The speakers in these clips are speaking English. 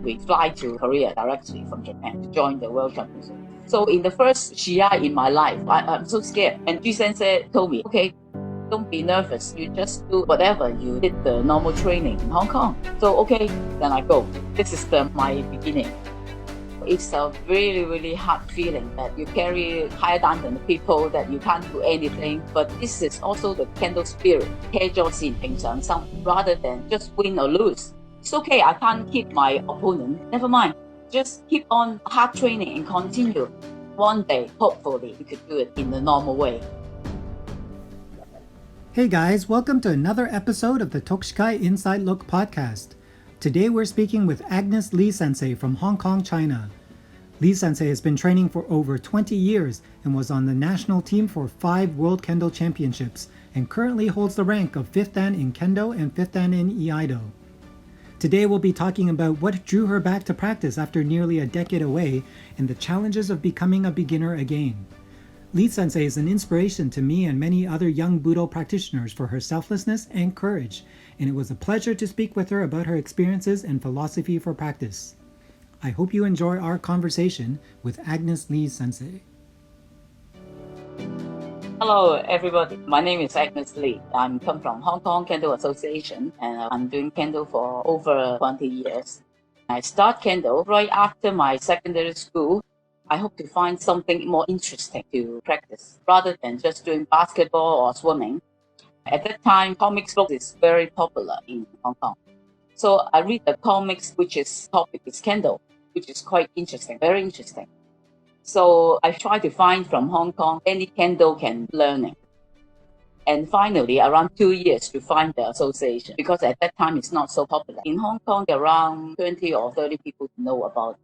we fly to Korea directly from Japan to join the World Championship. So in the first Shiai in my life, I'm so scared. And Ji Sensei told me, okay, don't be nervous. You just do whatever you did the normal training in Hong Kong. So okay, then I go. This is my beginning. It's a really, really hard feeling that you carry higher down than the people, that you can't do anything. But this is also the Kendo spirit. 踢咗線平常心 rather than just win or lose. It's okay, I can't hit my opponent. Never mind. Just keep on hard training and continue. One day, hopefully, you could do it in the normal way. Hey guys, welcome to another episode of the Tokushikai Inside Look podcast. Today we're speaking with Agnes Lee Sensei from Hong Kong, China. Lee Sensei has been training for over 20 years and was on the national team for 5 World Kendo Championships and currently holds the rank of 5th Dan in Kendo and 5th Dan in Iaido. Today we'll be talking about what drew her back to practice after nearly a decade away and the challenges of becoming a beginner again. Lee Sensei is an inspiration to me and many other young budo practitioners for her selflessness and courage, and it was a pleasure to speak with her about her experiences and philosophy for practice. I hope you enjoy our conversation with Agnes Lee Sensei. Hello everybody, my name is Agnes Lee. I'm come from Hong Kong Kendo Association and I'm doing Kendo for over 20 years. I start Kendo right after my secondary school. I hope to find something more interesting to practice rather than just doing basketball or swimming. At that time, comics book is very popular in Hong Kong. So I read the comics which is topic is Kendo, which is quite interesting, very interesting. So I try to find from Hong Kong any Kendo can learning. And finally, around 2 years to find the association because at that time it's not so popular. In Hong Kong, around 20 or 30 people know about it.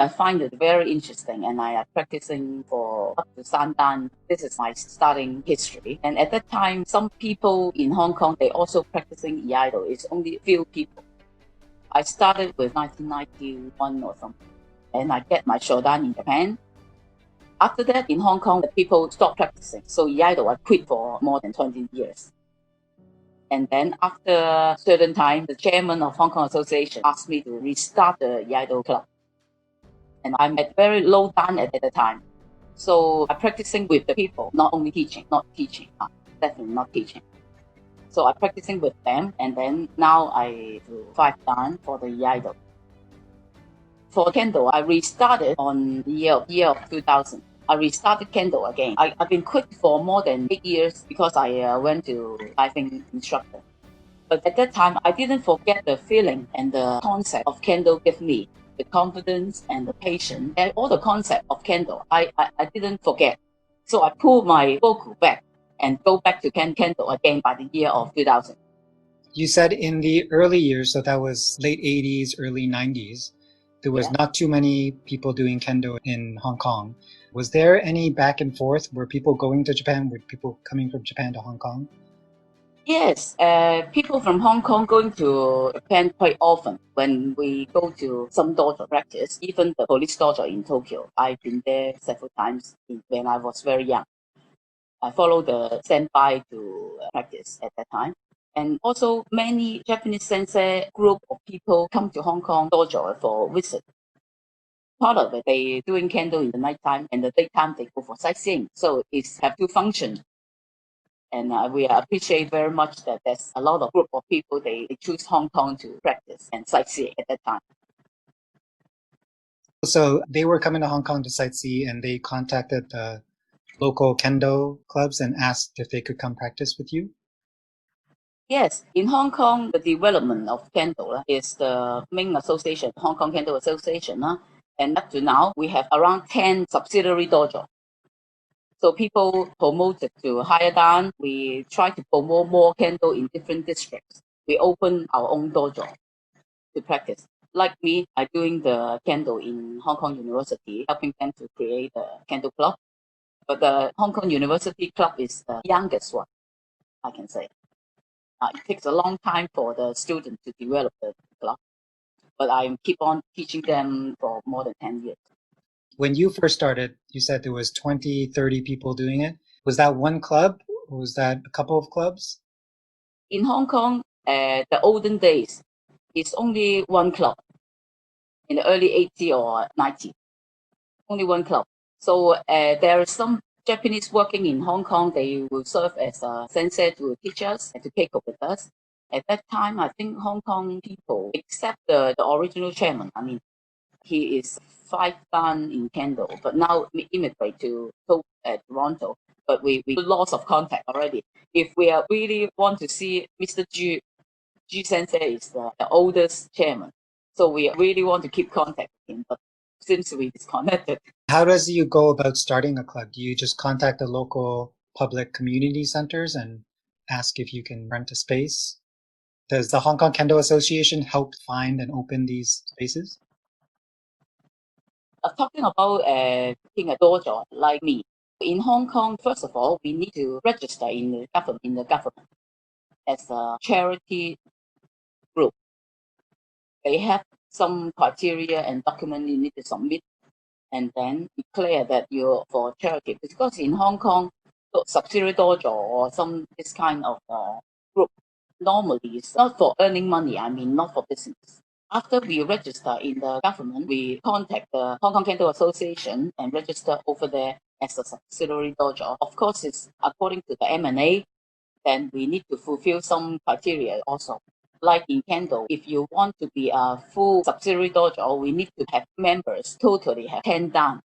I find it very interesting and I am practicing for up to Sandan. This is my starting history. And at that time, some people in Hong Kong, they also practicing Iaido. It's only a few people. I started with 1991 or something. And I get my Shodan in Japan. After that, in Hong Kong, the people stopped practicing. So Iaido, I quit for more than 20 years. And then after a certain time, the chairman of Hong Kong Association asked me to restart the Iaido club. And I'm at very low down at the time. So I'm practicing with the people, not only teaching, definitely not teaching. So I'm practicing with them, and then now I do 5 dan for the Iaido. For Kendo, I restarted on the year of 2000. I restarted Kendo again. I've been quit for more than 8 years because I went to diving instructor. But at that time, I didn't forget the feeling and the concept of Kendo gave me. The confidence and the patience and all the concept of Kendo, I didn't forget. So I pulled my focus back and go back to Kendo again by the year of 2000. You said in the early years, so that was late 80s, early 90s, there was not too many people doing Kendo in Hong Kong. Was there any back and forth? Were people going to Japan? Were people coming from Japan to Hong Kong? Yes, people from Hong Kong going to Japan quite often when we go to some dojo practice, even the police dojo in Tokyo. I've been there several times when I was very young. I followed the senpai to practice at that time. And also many Japanese sensei group of people come to Hong Kong dojo for visit. Part of it, they doing Kendo in the nighttime and the daytime they go for sightseeing. So it's have two functions. And we appreciate very much that there's a lot of group of people, they choose Hong Kong to practice and sightsee at that time. So they were coming to Hong Kong to sightsee and they contacted the local Kendo clubs and asked if they could come practice with you? Yes, in Hong Kong, the development of Kendo is the main association, Hong Kong Kendo Association. And up to now, we have around 10 subsidiary dojo. So people promoted to higher down. We try to promote more Kendo in different districts. We open our own dojo to practice. Like me, I'm doing the Kendo in Hong Kong University, helping them to create a Kendo club. But the Hong Kong University club is the youngest one, I can say. It takes a long time for the students to develop the club. But I keep on teaching them for more than 10 years. When you first started, you said there was 20, 30 people doing it. Was that one club or was that a couple of clubs? In Hong Kong, the olden days, it's only one club. in the early 80s or 90s. Only one club. So there are some Japanese working in Hong Kong. They will serve as a sensei to teach us and to take up with us. At that time, I think Hong Kong people, except the original chairman, I mean, he is 5 dan in Kendo, but now we immigrate to Toronto. But we lost of contact already. If we are really want to see Mr. Ju Sensei is the oldest chairman. So we really want to keep contact with him, but seems to be disconnected. How does you go about starting a club? Do you just contact the local public community centers and ask if you can rent a space? Does the Hong Kong Kendo Association help find and open these spaces? Talking about being a dojo like me, in Hong Kong, first of all, we need to register in the government as a charity group. They have some criteria and document you need to submit, and then declare that you're for charity. Because in Hong Kong, subsidiary dojo or some this kind of group normally it's not for earning money. I mean, not for business. After we register in the government, we contact the Hong Kong Kendo Association and register over there as a subsidiary dojo. Of course, it's according to the M&A. Then we need to fulfill some criteria also. Like in Kendo, if you want to be a full subsidiary dojo, we need to have members totally have 10 dan.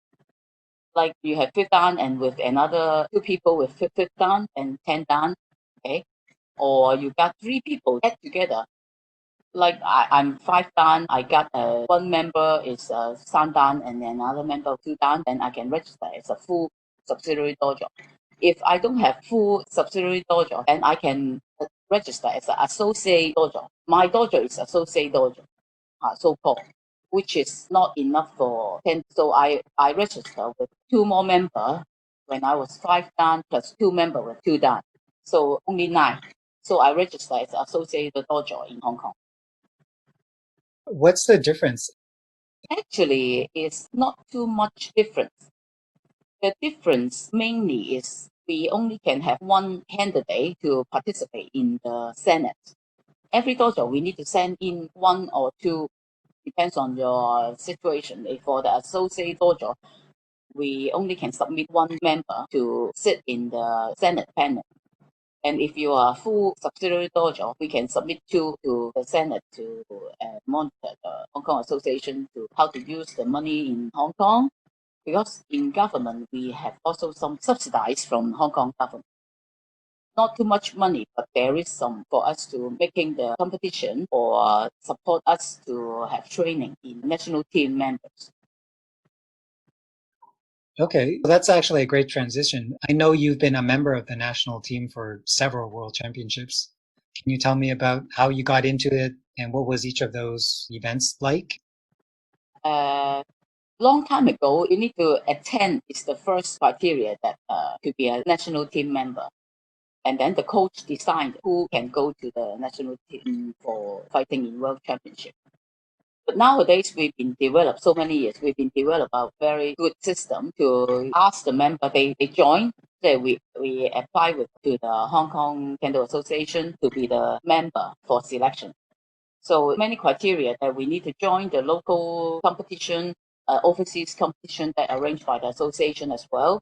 Like you have 5 dan and with another 2 people with 5 dan and 10 dan, okay? Or you got 3 people get together. Like I'm 5 dan, I got one member is 3 dan and another member 2 dan, then I can register as a full subsidiary dojo. If I don't have full subsidiary dojo, then I can register as an associate dojo. My dojo is associate dojo, so-called, which is not enough for 10. So I register with 2 more members when I was 5 dan plus 2 members with 2 dan. So only 9. So I register as associate dojo in Hong Kong. What's the difference? Actually, it's not too much difference. The difference mainly is we only can have one candidate to participate in the Senate. Every dojo, we need to send in 1 or 2, depends on your situation. For the associate dojo, we only can submit 1 member to sit in the Senate panel. And if you are full subsidiary dojo, we can submit 2 to the Senate to monitor the Hong Kong Association to how to use the money in Hong Kong. Because in government, we have also some subsidies from Hong Kong government. Not too much money, but there is some for us to making the competition or support us to have training in national team members. Okay, well, that's actually a great transition. I know you've been a member of the national team for several world championships. Can you tell me about how you got into it and what was each of those events like? Long time ago, you need to attend is the first criteria that to be a national team member. And then the coach decide who can go to the national team for fighting in world championship. But nowadays, we've been developed so many years. We've been developed a very good system to ask the member they join. So we apply to the Hong Kong Kendo Association to be the member for selection. So many criteria that we need to join the local competition, overseas competition that arranged by the association as well,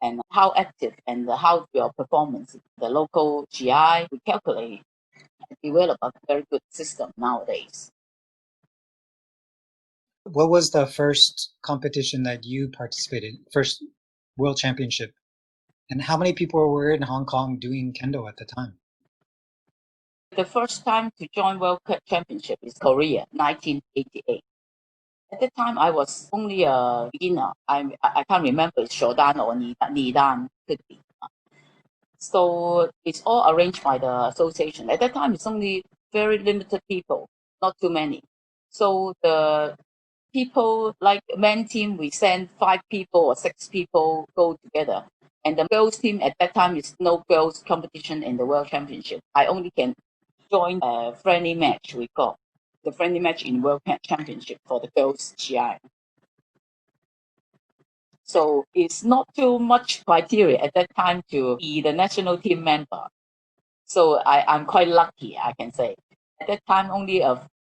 and how active and how your performance. The local GI, we calculate and develop a very good system nowadays. What was the first competition that you participated in, first world championship? And how many people were in Hong Kong doing kendo at the time? The first time to join World Championship is Korea, 1988. At the time, I was only a beginner. I can't remember it's Shodan or Nidan, could be. So it's all arranged by the association. At that time, it's only very limited people, not too many. So the people, like men team, we send 5 people or 6 people go together. And the girls team at that time is no girls competition in the World Championship. I only can join a friendly match, we call the friendly match in World Championship for the girls GI. So it's not too much criteria at that time to be the national team member. So I'm quite lucky, I can say. At that time, only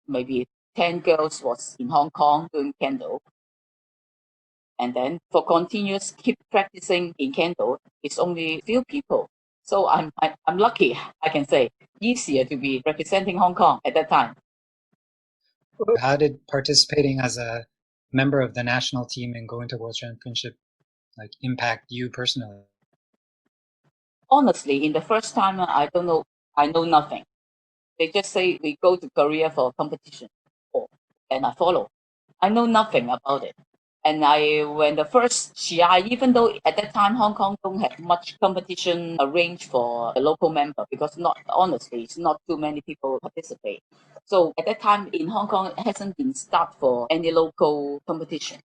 maybe 10 girls was in Hong Kong doing Kendo. And then for continuous keep practicing in Kendo, it's only few people. So I'm lucky, I can say, easier to be representing Hong Kong at that time. How did participating as a member of the national team and going to World Championship impact you personally? Honestly, in the first time, I don't know, I know nothing. They just say we go to Korea for competition, and I follow. I know nothing about it. And when the first GI, even though at that time Hong Kong don't have much competition arranged for a local member because not honestly, it's not too many people participate. So at that time in Hong Kong, it hasn't been start for any local competition.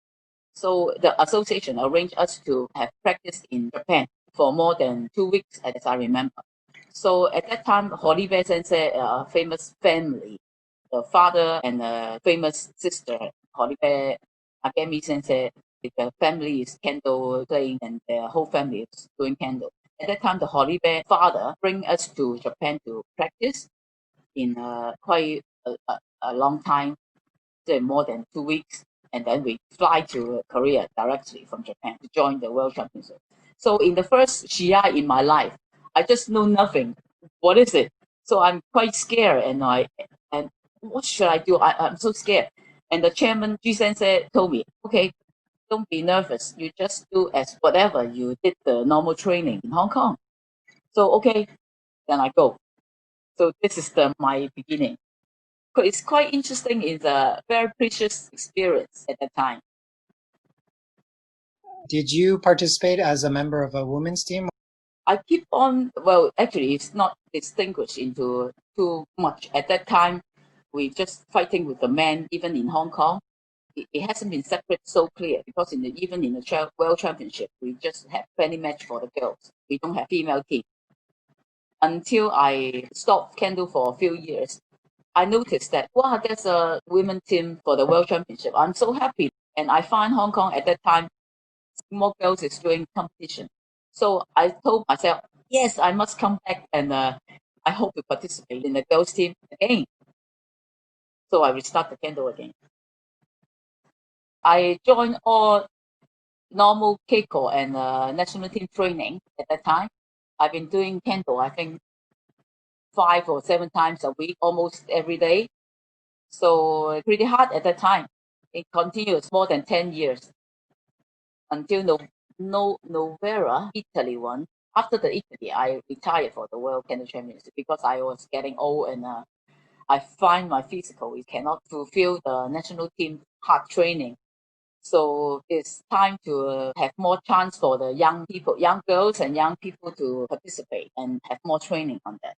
So the association arranged us to have practice in Japan for more than 2 weeks, as I remember. So at that time, Holiday Sensei, famous family, the father and the famous sister, Holiday Agnes Lee Sensei, the family is Kendo playing and the whole family is doing Kendo. At that time, the Holiday father bring us to Japan to practice in quite a long time, more than 2 weeks. And then we fly to Korea directly from Japan to join the World Championship. So in the first GI in my life, I just know nothing. What is it? So I'm quite scared, and what should I do? I'm so scared. And the chairman, Ji Sensei, told me, okay, don't be nervous. You just do as whatever you did the normal training in Hong Kong. So okay, then I go. So this is my beginning. It's quite interesting. It's a very precious experience at that time. Did you participate as a member of a women's team? I keep on, well, actually, it's not distinguished into too much. At that time, we just fighting with the men, even in Hong Kong. It hasn't been separate so clear because even in the World Championship, we just have friendly match for the girls. We don't have female team. Until I stopped Kendo for a few years, I noticed that, wow, there's a women team for the World Championship. I'm so happy. And I find Hong Kong at that time, more girls is doing competition. So I told myself, yes, I must come back and I hope to participate in the girls team again. So I restart the Kendo again. I joined all normal Keiko and national team training at that time. I've been doing Kendo, I think 5 or 7 times a week, almost every day. So pretty hard at that time. It continues more than 10 years until Novera, Italy won. After the Italy, I retired for the World Kendo Championship because I was getting old and I find my physical it cannot fulfill the national team hard training. So it's time to have more chance for the young people, young girls and young people to participate and have more training on that.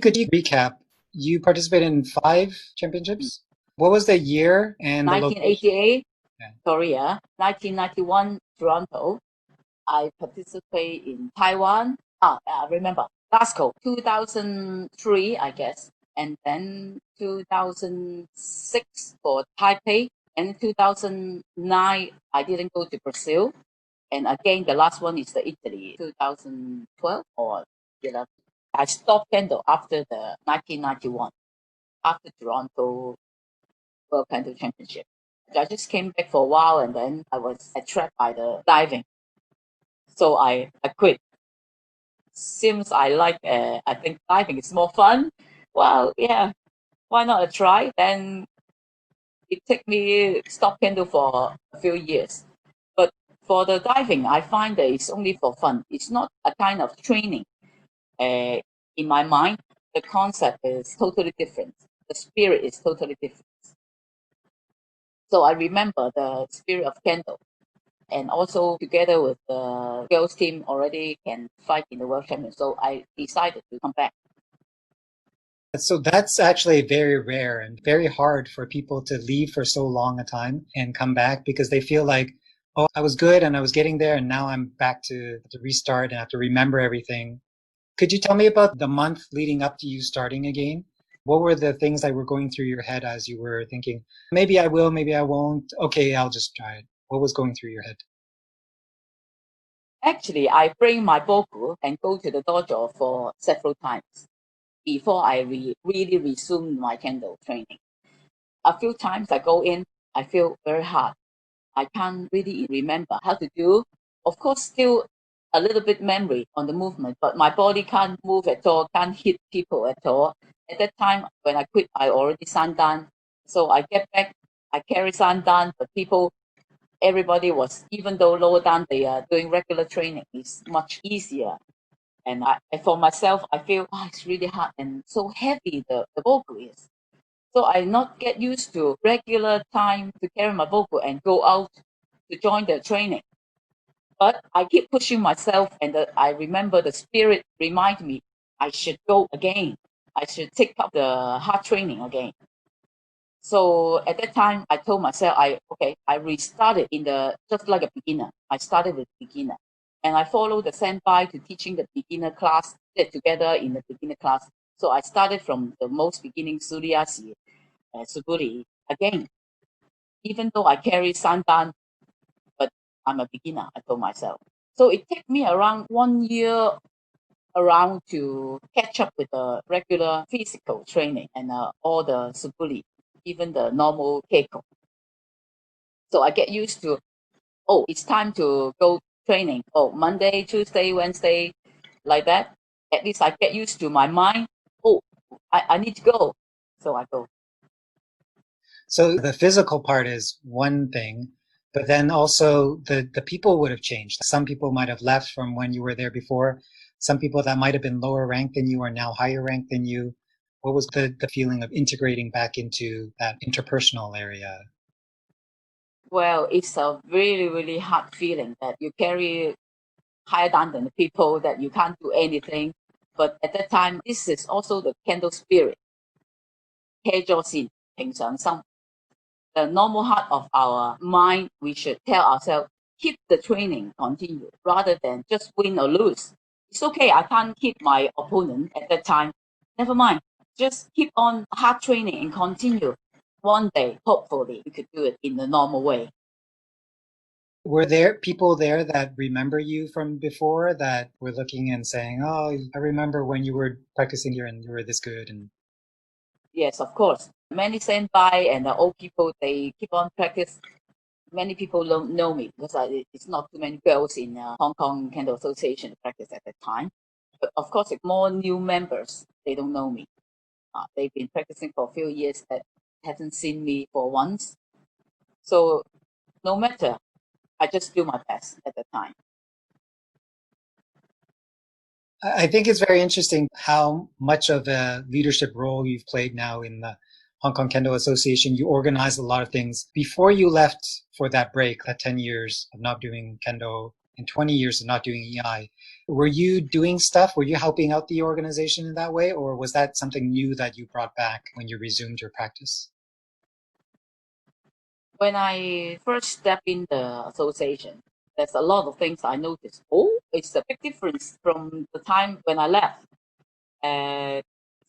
Could you recap? You participated in 5 championships. What was the year and the location? 1988, Yeah. Korea. 1991, Toronto. I participate in Taiwan. I remember Glasgow, 2003, I guess, and then 2006 for Taipei, and 2009 I didn't go to Brazil, and again the last one is the Italy, 2012 or 11. I stopped Kendo after the 1991, after Toronto World Kendo Championship. I just came back for a while, and then I was attracted by the diving, so I quit. Seems I like, I think diving is more fun. Well, yeah, why not a try? Then it took me stop Kendo for a few years. But for the diving, I find that it's only for fun. It's not a kind of training. In my mind, the concept is totally different. The spirit is totally different. So I remember the spirit of Kendo. And also together with the girls team already can fight in the World Championship. So I decided to come back. So that's actually very rare and very hard for people to leave for so long a time and come back because they feel like, oh, I was good and I was getting there and now I'm back to restart and have to remember everything. Could you tell me about the month leading up to you starting again? What were the things that were going through your head as you were thinking, maybe I will, maybe I won't. Okay, I'll just try it. What was going through your head? Actually, I bring my boku and go to the dojo for several times. before I really resumed my Kendo training. A few times I go in, I feel very hard. I can't really remember how to do. Of course, still a little bit memory on the movement, but my body can't move at all, can't hit people at all. At that time, when I quit, I already sandan. So I get back, I carry sandan, but everybody was, even though lower down, they are doing regular training. It's much easier. And for myself, I feel, it's really hard and so heavy, the vocal is. So I not get used to regular time to carry my vocal and go out to join the training. But I keep pushing myself, and I remember the spirit remind me I should go again. I should take up the hard training again. So at that time, I told myself, I restarted just like a beginner. I started with beginner, and I followed the senpai to teaching the beginner class, get together in the beginner class. So I started from the most beginning Suryashi, Suburi again. Even though I carry sandan, but I'm a beginner, I told myself. So it took me around 1 year around to catch up with the regular physical training and all the subuli, even the normal keiko. So I get used to, it's time to go training. Monday, Tuesday, Wednesday, like that. At least I get used to my mind. I need to go. So I go. So the physical part is one thing, but then also the people would have changed. Some people might have left from when you were there before. Some people that might have been lower ranked than you are now higher ranked than you. What was the feeling of integrating back into that interpersonal area? Well, it's a really, really hard feeling that you carry higher down than the people, that you can't do anything. But at that time, this is also the Kendo spirit. 啤咗先，平常心。The normal heart of our mind, we should tell ourselves, keep the training, continue, rather than just win or lose. It's okay, I can't keep my opponent at that time. Never mind. Just keep on hard training and continue. One day, hopefully, you could do it in the normal way. Were there people there that remember you from before that were looking and saying, "Oh, I remember when you were practicing here and you were this good"? And Yes, of course. Many senpai and the old people, they keep on practice. Many people don't know me because it's not too many girls in Hong Kong Kendo Association practice at that time. But of course, if more new members, they don't know me. They've been practicing for a few years that haven't seen me for once. So no matter, I just do my best at the time. I think it's very interesting how much of a leadership role you've played now in the Hong Kong Kendo Association. You organize a lot of things. Before you left for that break, that 10 years of not doing Kendo and 20 years of not doing EI, were you doing stuff? Were you helping out the organization in that way? Or was that something new that you brought back when you resumed your practice? When I first stepped in the association, there's a lot of things I noticed. It's a big difference from the time when I left.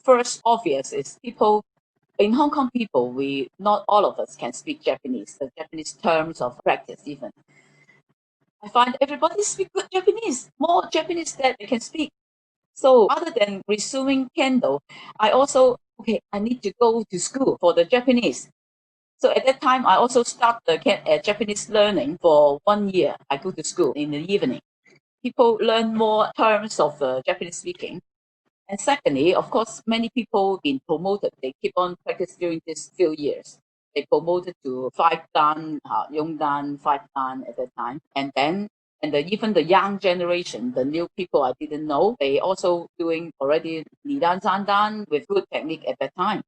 First obvious is people in Hong Kong, people, we not all of us can speak Japanese, the Japanese terms of practice even. I find everybody speak good Japanese, more Japanese that they can speak. So other than resuming Kendo, I also, I need to go to school for the Japanese. So at that time, I also start the Japanese learning for 1 year. I go to school in the evening. People learn more terms of Japanese speaking. And secondly, of course, many people been promoted. They keep on practice during these few years. They promoted to 5 dan, young dan, 5 dan at that time. Even the young generation, the new people I didn't know, they also doing already 2 dan, 3 dan with good technique at that time.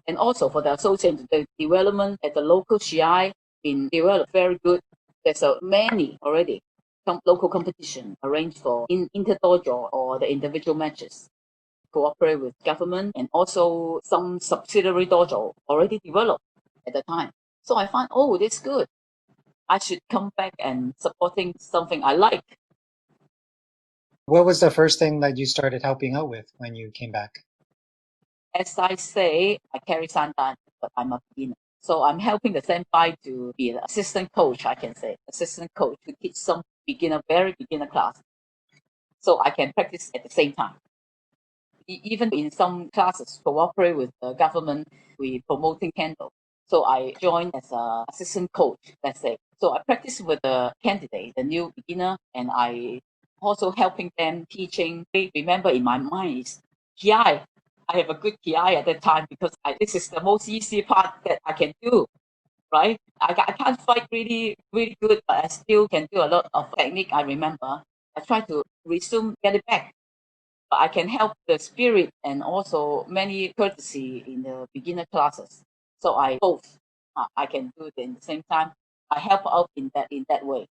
And also for the association, the development at the local CI been developed very good. There's many already local competition arranged for inter-dojo or the individual matches. Cooperate with government and also some subsidiary dojo already developed at the time. So I find, this is good. I should come back and supporting something I like. What was the first thing that you started helping out with when you came back? As I say, I carry sandan, but I'm a beginner. So I'm helping the senpai to be an assistant coach, I can say, assistant coach to teach some beginner, very beginner class. So I can practice at the same time. even in some classes, cooperate with the government, we promoting Kendo. So I joined as an assistant coach, let's say. So I practice with the candidate, the new beginner, and I also helping them teaching. I remember in my mind is PI. I have a good PI at that time because this is the most easy part that I can do, right? I can't fight really, really good, but I still can do a lot of technique. I remember I try to resume, get it back. But I can help the spirit and also many courtesy in the beginner classes. So I both I can do it in the same time. I help out in that way.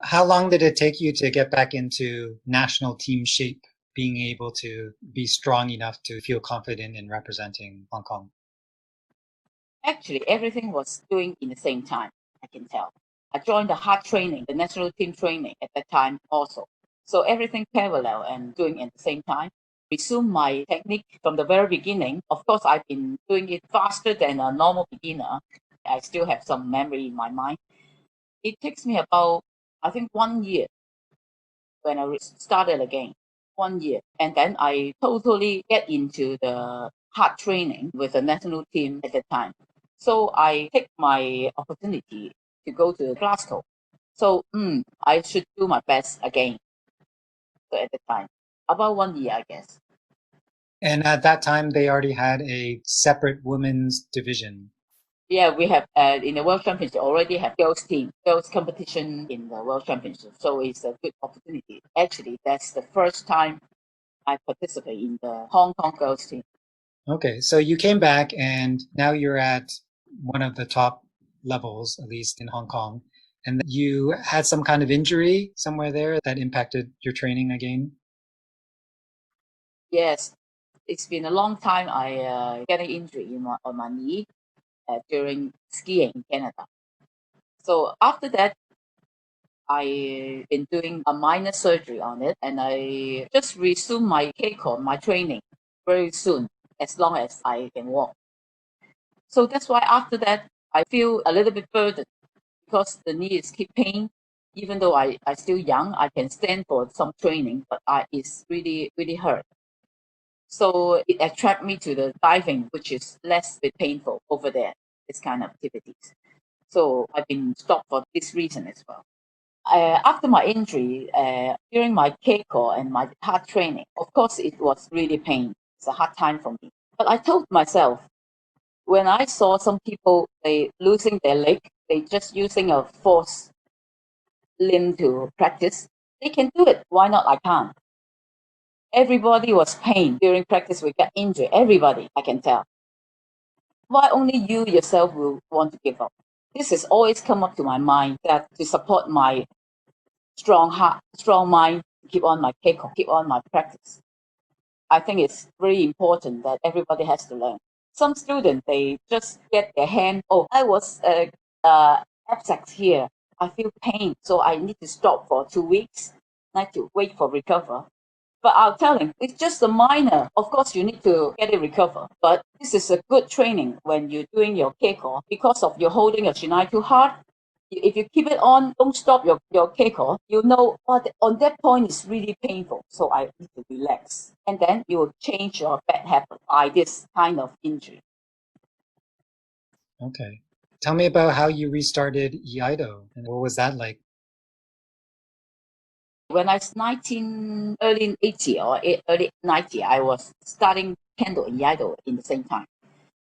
How long did it take you to get back into national team shape, being able to be strong enough to feel confident in representing Hong Kong? Actually, everything was doing in the same time. I can tell. I joined the hard training, the national team training at that time also. So everything parallel and doing at the same time. Resume my technique from the very beginning. Of course, I've been doing it faster than a normal beginner. I still have some memory in my mind. It takes me about, I think, 1 year when I started again. 1 year. And then I totally get into the hard training with the national team at the time. So I take my opportunity to go to Glasgow. So I should do my best again. So at the time, about 1 year, I guess. And at that time, they already had a separate women's division. Yeah, we have in the World Championship already have girls team, girls competition in the World Championship. So it's a good opportunity. Actually, that's the first time I participate in the Hong Kong girls team. Okay, so you came back and now you're at one of the top levels, at least in Hong Kong. And you had some kind of injury somewhere there that impacted your training again? Yes, it's been a long time. I get an injury on my knee during skiing in Canada. So after that, I been doing a minor surgery on it, and I just resume my Keiko, my training, very soon, as long as I can walk. So that's why after that, I feel a little bit burdened because the knee is keep pain. Even though I still young, I can stand for some training, but it's really, really hurt. So it attract me to the diving, which is less bit painful over there, this kind of activities. So I've been stopped for this reason as well. After my injury, during my Keiko and my hard training, of course it was really pain. It's a hard time for me. But I told myself, when I saw some people, they losing their leg, they just using a force limb to practice, they can do it. Why not I can't? Everybody was pain during practice. We got injured. Everybody, I can tell. Why only you yourself will want to give up? This has always come up to my mind that to support my strong heart, strong mind, keep on my cake, keep on my practice. I think it's very important that everybody has to learn. Some students, they just get their hand, oh, I was abscess here. I feel pain, so I need to stop for 2 weeks. I need to wait for recover. But I'll tell him, it's just a minor. Of course, you need to get it recover. But this is a good training when you're doing your keiko because of you're holding your shinai too hard. If you keep it on, don't stop your keiko, you know what on that point is really painful. So I need to relax. And then you will change your bad habit by this kind of injury. Okay. Tell me about how you restarted Iaido and what was that like? When I was 19, early 80 or early 90, I was starting Kendo and Iaido in the same time.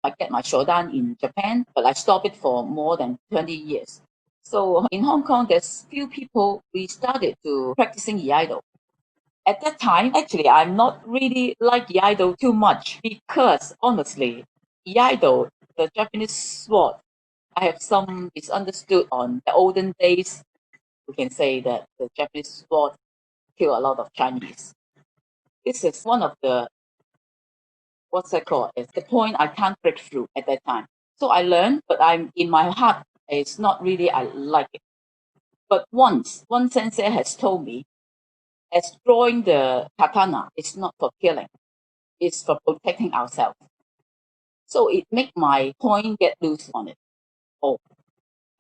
I get my shodan in Japan, but I stopped it for more than 20 years. So in Hong Kong, there's few people we started to practicing Iaido. At that time, actually, I'm not really like Iaido too much because honestly, Iaido, the Japanese sword, I have some misunderstood on the olden days. We can say that the Japanese sword killed a lot of Chinese. This is one of the what's that called? It's the point I can't break through at that time. So I learned, but I'm in my heart, it's not really I like it. But once one sensei has told me, as drawing the katana is not for killing, it's for protecting ourselves. So it make my point get loose on it. Oh,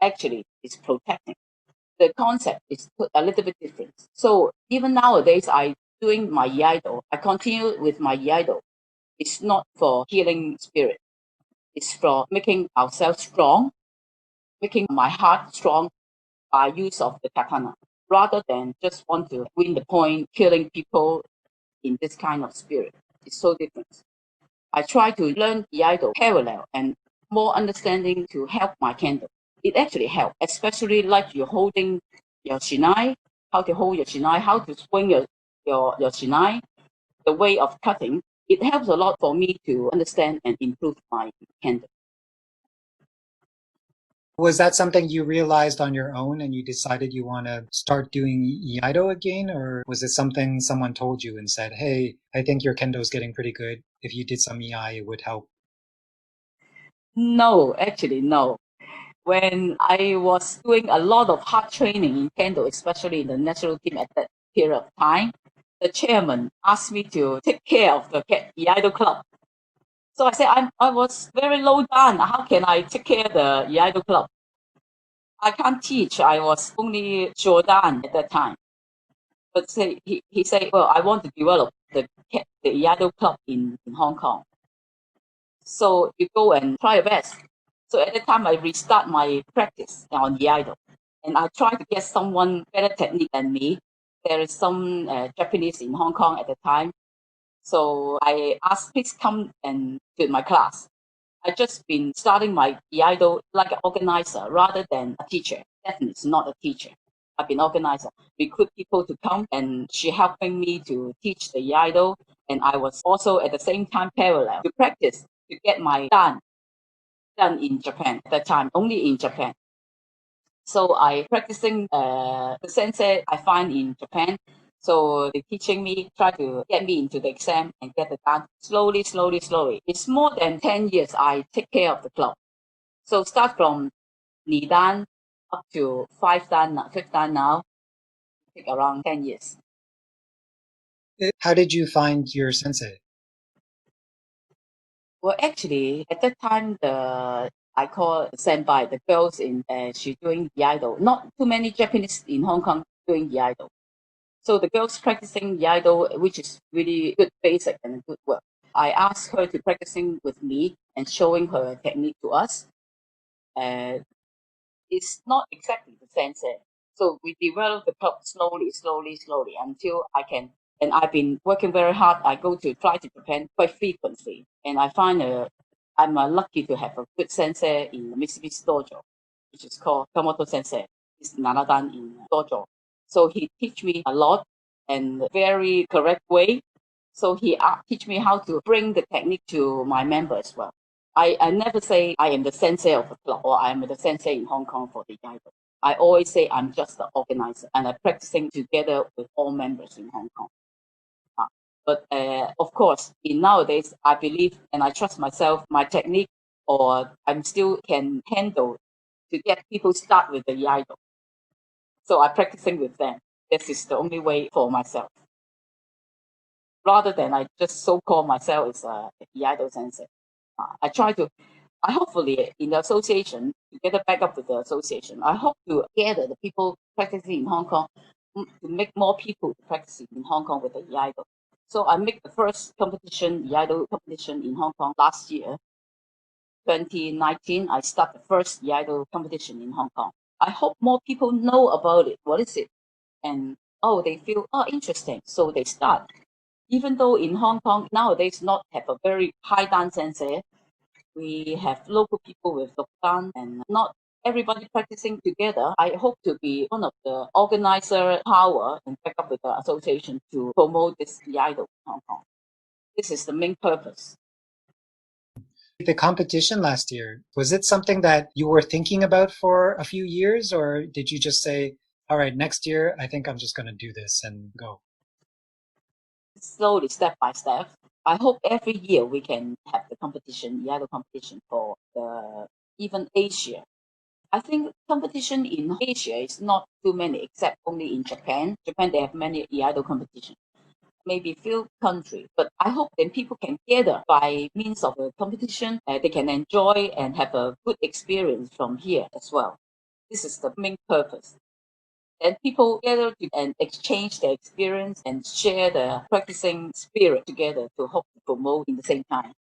actually, it's protecting. The concept is put a little bit different. So even nowadays, I doing my Iaido, I continue with my Iaido. It's not for healing spirit. It's for making ourselves strong, making my heart strong by use of the katana, rather than just want to win the point, killing people in this kind of spirit. It's so different. I try to learn Iaido parallel and more understanding to help my kendo. It actually helps, especially like you're holding your shinai, how to hold your shinai, how to swing your shinai, the way of cutting. It helps a lot for me to understand and improve my kendo. Was that something you realized on your own and you decided you want to start doing Iaido again? Or was it something someone told you and said, hey, I think your kendo is getting pretty good. If you did some Iai, it would help? No, actually, no. When I was doing a lot of hard training in kendo, especially in the national team at that period of time, the chairman asked me to take care of the Iaido club. So I said, I was very low down. How can I take care of the Iaido club? I can't teach. I was only Jordan at that time. But he said, well, I want to develop the Iaido club in Hong Kong. So you go and try your best. So at the time, I restart my practice on Iaido. And I try to get someone better technique than me. There is some Japanese in Hong Kong at the time. So I asked, please come and do my class. I just been starting my Iaido like an organizer rather than a teacher. Definitely it's not a teacher. I've been organizer, recruit people to come, and she helping me to teach the Iaido. And I was also at the same time parallel to practice to get my done in Japan at that time, only in Japan. So I practicing the sensei I find in Japan. So they teaching me, try to get me into the exam and get it done slowly, slowly, slowly. It's more than 10 years I take care of the club. So start from Ni Dan up to 5 Dan, 5 Dan now, take around 10 years. How did you find your sensei? Well, actually, at that time, I call senpai, the girls in she doing Iaido. Not too many Japanese in Hong Kong doing Iaido. So the girls practicing Iaido, which is really good basic and good work. I asked her to practicing with me and showing her technique to us. Uh, it's not exactly the sensei. So we develop the club slowly, slowly, slowly until I can. And I've been working very hard. I go to fly to Japan quite frequently, and I find I'm lucky to have a good sensei in Mitsubishi Dojo, which is called Kamoto Sensei. It's Nanadan in Dojo. So he teach me a lot and very correct way. So he teach me how to bring the technique to my member as well. I never say I am the sensei of a club or I am the sensei in Hong Kong for the Iaido. I always say I'm just the organizer and I'm practicing together with all members in Hong Kong. But of course, in nowadays, I believe and I trust myself, my technique, or I'm still can handle to get people start with the Iaido. So I'm practicing with them. This is the only way for myself. Rather than I just so-called myself as a Iaido sensei. I try to I hopefully in the association, together back up with the association, I hope to gather the people practicing in Hong Kong to make more people practicing in Hong Kong with the Iaido. So I make the first competition, Iaido competition in Hong Kong last year, 2019. I start the first Iaido competition in Hong Kong. I hope more people know about it. What is it? And they feel interesting, so they start. Even though in Hong Kong nowadays not have a very high dance sensei, we have local people with Dokkan and not everybody practicing together. I hope to be one of the organizer power and back up with the association to promote this Iaido in Hong Kong. This is the main purpose. The competition last year, was it something that you were thinking about for a few years, or did you just say, all right, next year, I think I'm just going to do this and go? Slowly, step by step. I hope every year we can have the competition, Iaido competition for the even Asia. I think competition in Asia is not too many, except only in Japan. Japan, they have many Iaido competition. Maybe few countries, but I hope then people can gather by means of a competition. They can enjoy and have a good experience from here as well. This is the main purpose. Then people gather and exchange their experience and share the practicing spirit together to help to promote in the same time.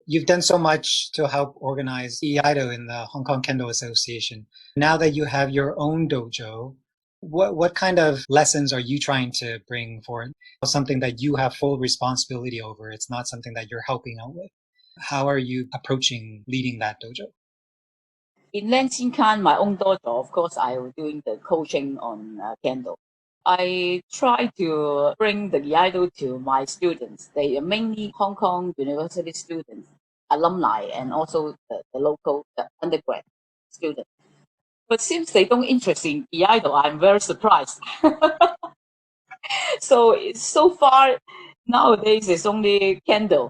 You've done so much to help organize Iaido in the Hong Kong Kendo Association. Now that you have your own dojo, what kind of lessons are you trying to bring forward? Something that you have full responsibility over. It's not something that you're helping out with. How are you approaching leading that dojo? In Lenshinkan, my own dojo, of course, I was doing the coaching on Kendo. I try to bring the Iaido to my students. They are mainly Hong Kong University students, alumni, and also the local undergrad students. But since they don't interest in Iaido, I'm very surprised. So far, nowadays, it's only Kendo.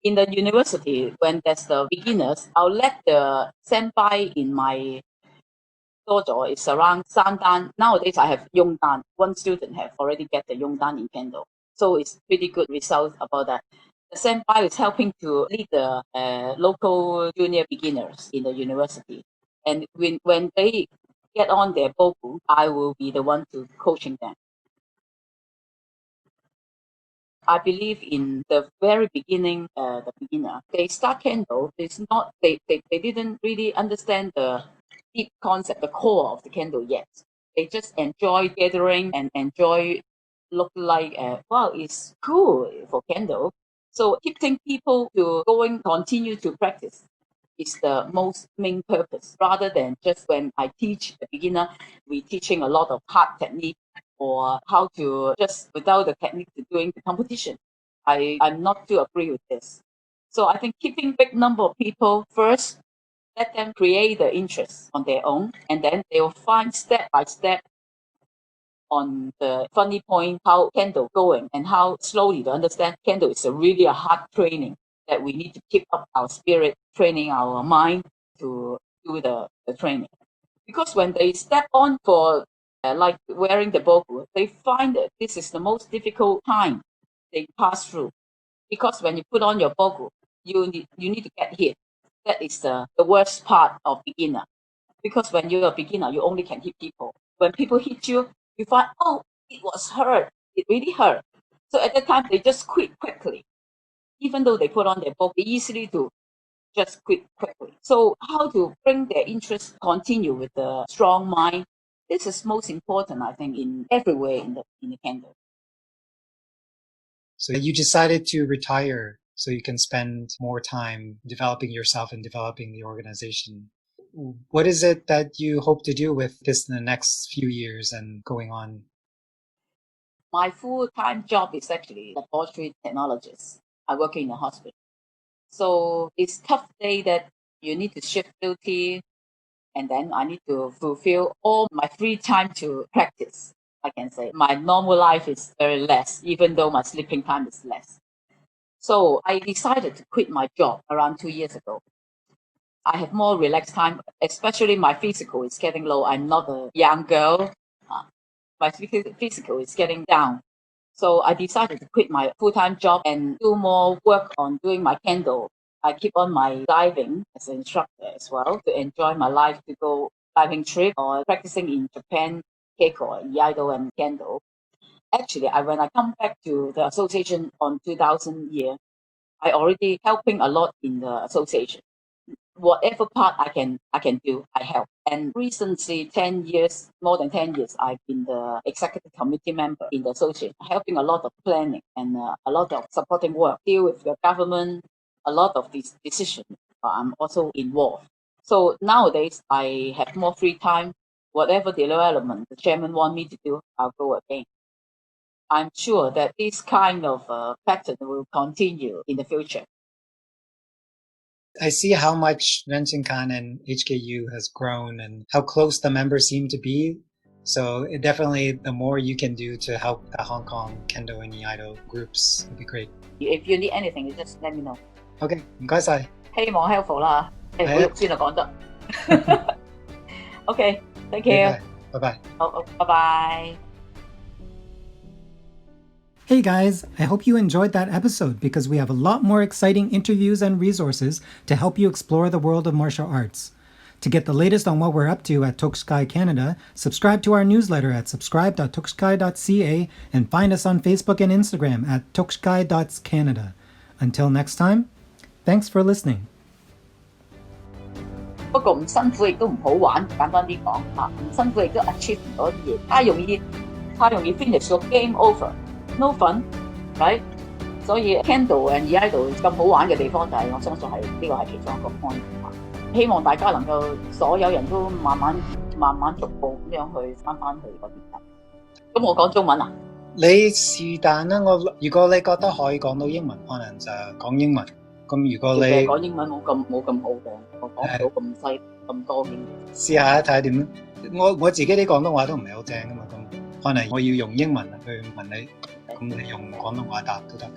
In the university, when there's the beginners, I'll let the senpai in my dojo is around Sandan. Nowadays, I have Yongdan. One student have already get the Yongdan in Kendo. So it's pretty good results about that. The senpai is helping to lead the local junior beginners in the university. And when they get on their boku, I will be the one to coaching them. I believe in the very beginning, the beginner, they start Kendo, it's not, they didn't really understand the deep concept, the core of the Kendo yet. They just enjoy gathering and enjoy look like, wow, it's cool for Kendo. So keeping people to going, continue to practice is the most main purpose, rather than just when I teach the beginner, we teaching a lot of hard technique or how to just without the technique to doing the competition. I'm not too agree with this. So I think keeping big number of people first, let them create the interest on their own, and then they will find step by step on the funny point how Kendo going and how slowly to understand Kendo is a hard training that we need to keep up our spirit, training our mind to do the training. Because when they step on for like wearing the boku, they find that this is the most difficult time they pass through. Because when you put on your boku, you need to get hit. That is the worst part of beginner. Because when you're a beginner, you only can hit people. When people hit you, you find, oh, it was hurt. It really hurt. So at that time, they just quit quickly. Even though they put on their boku, easily to just quit quickly. So how to bring their interest continue with the strong mind? This is most important, I think, in everywhere in the Kendo. So you decided to retire so you can spend more time developing yourself and developing the organization. What is it that you hope to do with this in the next few years and going on? My full-time job is actually laboratory technologist. I work in a hospital. So it's tough day that you need to shift duty, and then I need to fulfill all my free time to practice. I can say my normal life is very less, even though my sleeping time is less. So I decided to quit my job around 2 years ago. I have more relaxed time, especially my physical is getting low. I'm not a young girl. Uh, my physical is getting down. So I decided to quit my full-time job and do more work on doing my Kendo. I keep on my diving as an instructor as well to enjoy my life, to go diving trip or practicing in Japan, Keiko, Iaido, and Kendo. Actually, when I come back to the association on 2000 year, I already helping a lot in the association. Whatever part I can do, I help. And recently, 10 years, more than 10 years, I've been the executive committee member in the association, helping a lot of planning and a lot of supporting work, deal with the government, a lot of these decisions. I'm also involved. So nowadays, I have more free time. Whatever the development the chairman want me to do, I'll go again. I'm sure that this kind of pattern will continue in the future. I see how much Renshinkan and HKU has grown and how close the members seem to be. So definitely the more you can do to help the Hong Kong Kendo and Iaido groups would be great. If you need anything, you just let me know. Okay, 唔該晒。希望 helpful 啦，唔好肉酸就講得。Okay, thank you. Bye-bye. Oh, bye-bye. Hey guys, I hope you enjoyed that episode because we have a lot more exciting interviews and resources to help you explore the world of martial arts. To get the latest on what we're up to at Tokuskai Canada, subscribe to our newsletter at subscribe.tokuskai.ca and find us on Facebook and Instagram at tokuskai.canada. Until next time, thanks for listening. 不過唔辛苦亦都唔好玩，簡單啲講嚇，唔辛苦亦都 achieve 唔到啲嘢，太容易 finish 個 game over，no fun，right？ 所以 Kendo and Iaido 咁好玩嘅地方就係我相信係呢個係其中一個 point。希望大家能夠所有人都慢慢逐步咁樣去翻去嗰邊。咁我講中文啊？你是但啦，如果你覺得可以講到英文，可能就講英文。咁如果你講英文冇咁好嘅，我講唔到咁多嘅。試下睇下點。我自己啲廣東話都唔係好正噶嘛，咁可能我要用英文去問你，咁你用廣東話答都得。